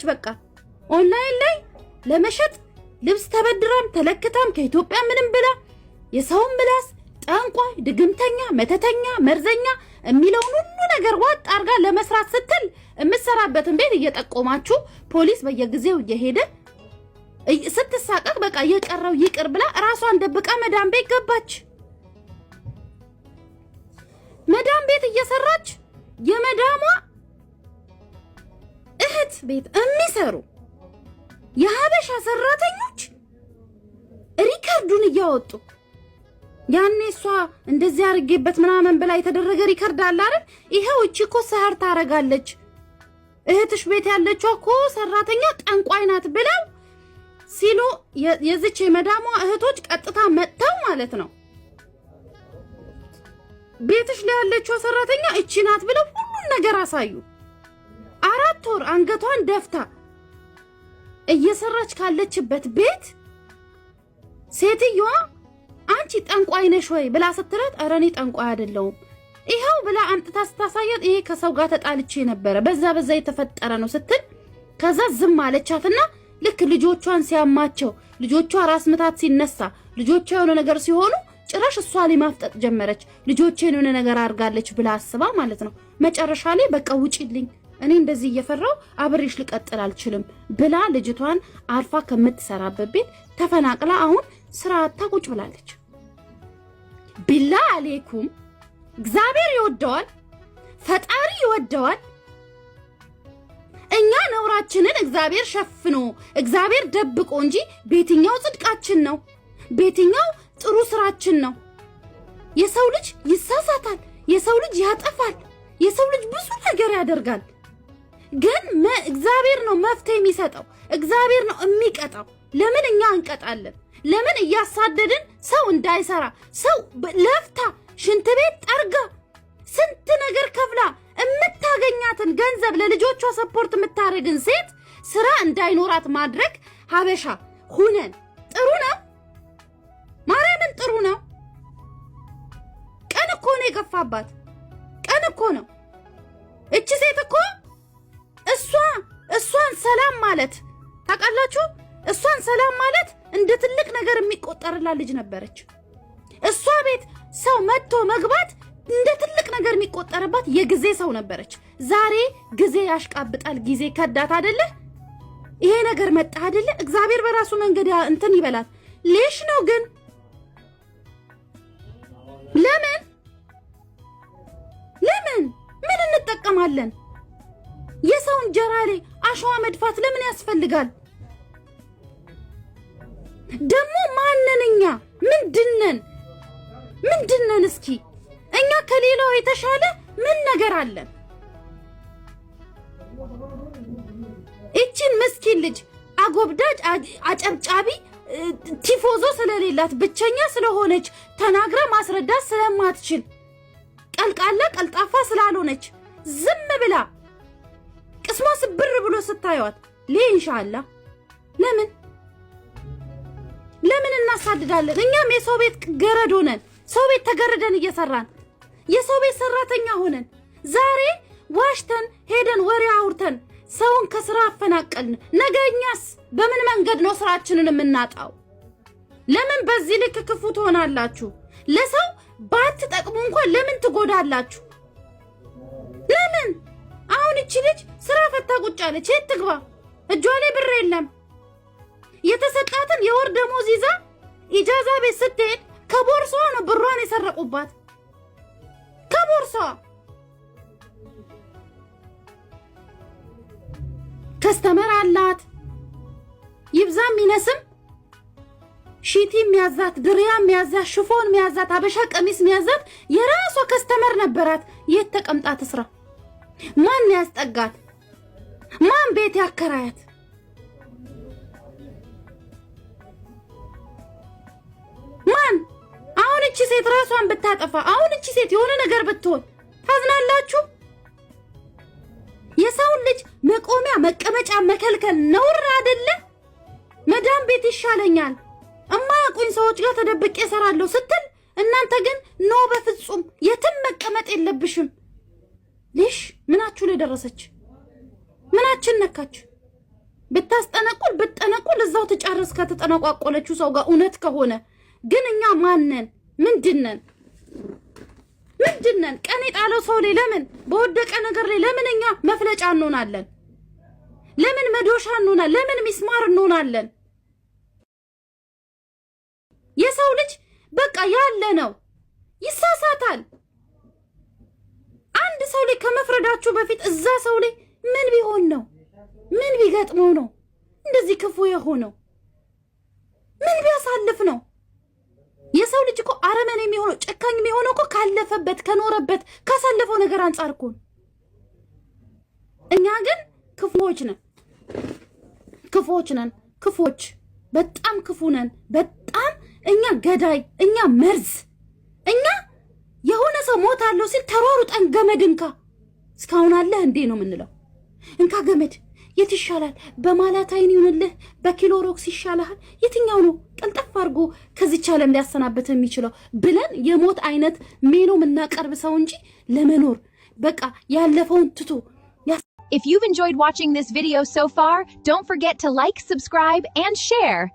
ገባች በቃ ኦንላይን ላይ ለመሸጥ ልብስ ተበድራም ተለክታም ከኢትዮጵያ ምንም ብላ የሰውን ምላስ ጠንቋይ ድግምተኛ መተተኛ መርዘኛ የሚለውን ሁሉ ነገር ዋጥ አርጋ ለመስራት ስትል የምትሰራበትን ቤት እየጠቆማችሁ ፖሊስ በየጊዜው እየሄደ ስትሳቀቅ በቃ የቀረው ይቅር ብላ ራሷን ደብቃ መዳም ቤት ገባች። መዳም ቤት እየሰራች የመዳሟ እህት ቤት የሚሰሩ የሀበሻ ሰራተኞች ሪከርዱን እያወጡ ያኔ እሷ እንደዚህ አርጌበት ምናምን ብላ የተደረገ ሪከርድ አለ አይደል? ይሄው እቺ እኮ ሰህር ታረጋለች እህትሽ ቤት ያለችው እኮ ሰራተኛ ጠንቋይ ናት ብለው ሲሉ የዚች የመዳሟ እህቶች ቀጥታ መጥተው ማለት ነው ቤትሽ ላይ ያለችው ሰራተኛ እቺ ናት ብለው ሁሉን ነገር አሳዩ። 4 ወር አንገቷን ደፍታ እየሰራች ካለችበት ቤት ሴትየዋ አንቺ ጠንቋይ ነሽ ወይ ብላ ስትላት ኧረ እኔ ጠንቋይ አይደለሁም ይሄው ብላ አንጥታ ስታሳያት ይሄ ከሰው ጋር ተጣልቼ ነበር በዛ የተፈጠረ ነው ስትል ከዛ ዝም አለቻትና ልክ ልጆቿን ሲያማቸው ልጆቿ ራስ ምታት ሲነሳ ልጆቿ የሆነ ነገር ሲሆኑ ጭራሽ እሷ ላይ ማፍጠጥ ጀመረች። ልጆቼን የሆነ ነገር አርጋለች ብላ አስባ ማለት ነው። መጨረሻ ላይ በቃ ውጪልኝ እኔ እንደዚህ እየፈራው አብሬሽ ልቀጥል አልችልም ብላ ልጅቷን አርፋ ከምትሰራበት ቤት ተፈናቅላ አሁን ስራ አጣ ቁጭ ብላለች። ቢላ አለይኩም እግዚአብሔር ይወደዋል፣ ፈጣሪ ይወደዋል። እኛ ነውራችንን እግዚአብሔር ሸፍኖ እግዚአብሔር ደብቆ እንጂ ቤትኛው ጽድቃችን ነው፣ ቤትኛው ጥሩ ስራችን ነው። የሰው ልጅ ይሳሳታል፣ የሰው ልጅ ያጠፋል፣ የሰው ልጅ ብዙ ነገር ያደርጋል። ግን እግዚአብሔር ነው መፍትሄ የሚሰጠው፣ እግዚአብሔር ነው የሚቀጣው። ለምን እኛ እንቀጣለን? ለምን እያሳደድን ሰው እንዳይሰራ ሰው ለፍታ ሽንት ቤት ጠርጋ ስንት ነገር ከፍላ የምታገኛትን ገንዘብ ለልጆቿ ሰፖርት የምታረግን ሴት ስራ እንዳይኖራት ማድረግ ሀበሻ ሁነን ጥሩ ነው? ማርያምን ጥሩ ነው? ቀን እኮ ነው የገፋባት፣ ቀን እኮ ነው። እቺ ሴት እኮ እሷን ሰላም ማለት ታውቃላችሁ? እሷን ሰላም ማለት እንደ ትልቅ ነገር የሚቆጠርላት ልጅ ነበረች። እሷ ቤት ሰው መጥቶ መግባት እንደ ትልቅ ነገር የሚቆጠርባት የጊዜ ሰው ነበረች። ዛሬ ጊዜ ያሽቃብጣል፣ ጊዜ ከዳት አይደለ? ይሄ ነገር መጣ አይደለ? እግዚአብሔር በራሱ መንገድ እንትን ይበላል። ሌሽ ነው ግን ለምን ምን እንጠቀማለን? የሰው እንጀራ ላይ አሸዋ መድፋት ለምን ያስፈልጋል? ደግሞ ማንነኛ ምንድነን? እስኪ እኛ ከሌላው የተሻለ ምን ነገር አለን? እቺን ምስኪን ልጅ አጎብዳጅ አጨብጫቢ ቲፎዞ ስለሌላት ብቸኛ ስለሆነች ተናግራ ማስረዳት ስለማትችል ቀልቃላ ቀልጣፋ ስላልሆነች ዝም ብላ ቅስሟ ስብር ብሎ ስታዩት ኢንሻአላህ ለምን እናሳድዳለን? እኛም የሰው ቤት ገረድ ሆነን ሰው ቤት ተገረደን እየሰራን የሰው ቤት ሰራተኛ ሆነን ዛሬ ዋሽተን ሄደን ወሬ አውርተን ሰውን ከስራ አፈናቀልን። ነገኛስ በምን መንገድ ነው ስራችንን የምናጣው? ለምን በዚህ ልክ ክፉ ትሆናላችሁ? ለሰው ባትጠቅሙ እንኳን ለምን ትጎዳላችሁ? ለምን አሁን እቺ ልጅ ስራ ፈታ ቁጭ አለች። የት ትግባ? እጇ ላይ ብር የለም። የተሰጣትን የወር ደሞዝ ይዛ ኢጃዛ ቤት ስትሄድ ከቦርሳዋ ነው ብሯን የሰረቁባት። ከቦርሳዋ ከስተመር አላት። ይብዛም ይነስም ሺቲ የሚያዛት፣ ድሪያ የሚያዛት፣ ሽፎን የሚያዛት፣ አበሻ ቀሚስ የሚያዛት የራሷ ከስተመር ነበራት። የት ተቀምጣ ትስራ? ማን ያስጠጋት? ማን ቤት ያከራያት? ማን? አሁን እቺ ሴት ራሷን ብታጠፋ፣ አሁን እቺ ሴት የሆነ ነገር ብትሆን ታዝናላችሁ? የሰው ልጅ መቆሚያ መቀመጫ መከልከል ነውር አይደለ? መዳም ቤት ይሻለኛል እማያውቁኝ ሰዎች ጋር ተደብቄ እሰራለሁ ስትል እናንተ ግን ኖ በፍጹም የትም መቀመጥ የለብሽም። ልሽ ምናችሁ ላይ ደረሰች? ምናችን ነካች? ብታስጠነቁል ብትጠነቁል እዛው ተጫረስ ከተጠነቋቆለችው ሰው ጋር እውነት ከሆነ ግን እኛ ማነን ምንድነን ቀን የጣለው ሰው ላይ ለምን በወደቀ ነገር ላይ ለምን እኛ መፍለጫ እንሆናለን ለምን መዶሻ እንሆናለን ለምን ሚስማር እንሆናለን የሰው ልጅ በቃ ያለ ነው ይሳሳታል አንድ ሰው ላይ ከመፍረዳችሁ በፊት እዛ ሰው ላይ ምን ቢሆን ነው ምን ቢገጥመው ነው እንደዚህ ክፉ የሆነው ምን ቢያሳልፍ ነው የሰው ልጅ እኮ አረመኔ የሚሆነው ጨካኝ የሚሆነው እኮ ካለፈበት ከኖረበት ካሳለፈው ነገር አንፃር እኮ እኛ ግን ክፉዎች ነን በጣም ክፉ ነን በጣም እኛ ገዳይ እኛ መርዝ እኛ የሆነ ሰው ሞት አለው ሲል ተሯሩጠን ገመድ እንካ እስካሁን አለ እንዴ ነው የምንለው እንካ ገመድ የት ይሻላል በማላታይን ይሁንልህ በኪሎሮክስ ይሻላል የትኛው ነው ቀልጠፍ አድርጎ ከዚህ ዓለም ሊያሰናበት የሚችለው ብለን የሞት አይነት ሜኑ ምናቀርብ ሰው እንጂ ለመኖር በቃ ያለፈውን ትቶ If you've enjoyed watching this video so far, don't forget to like, subscribe, and share.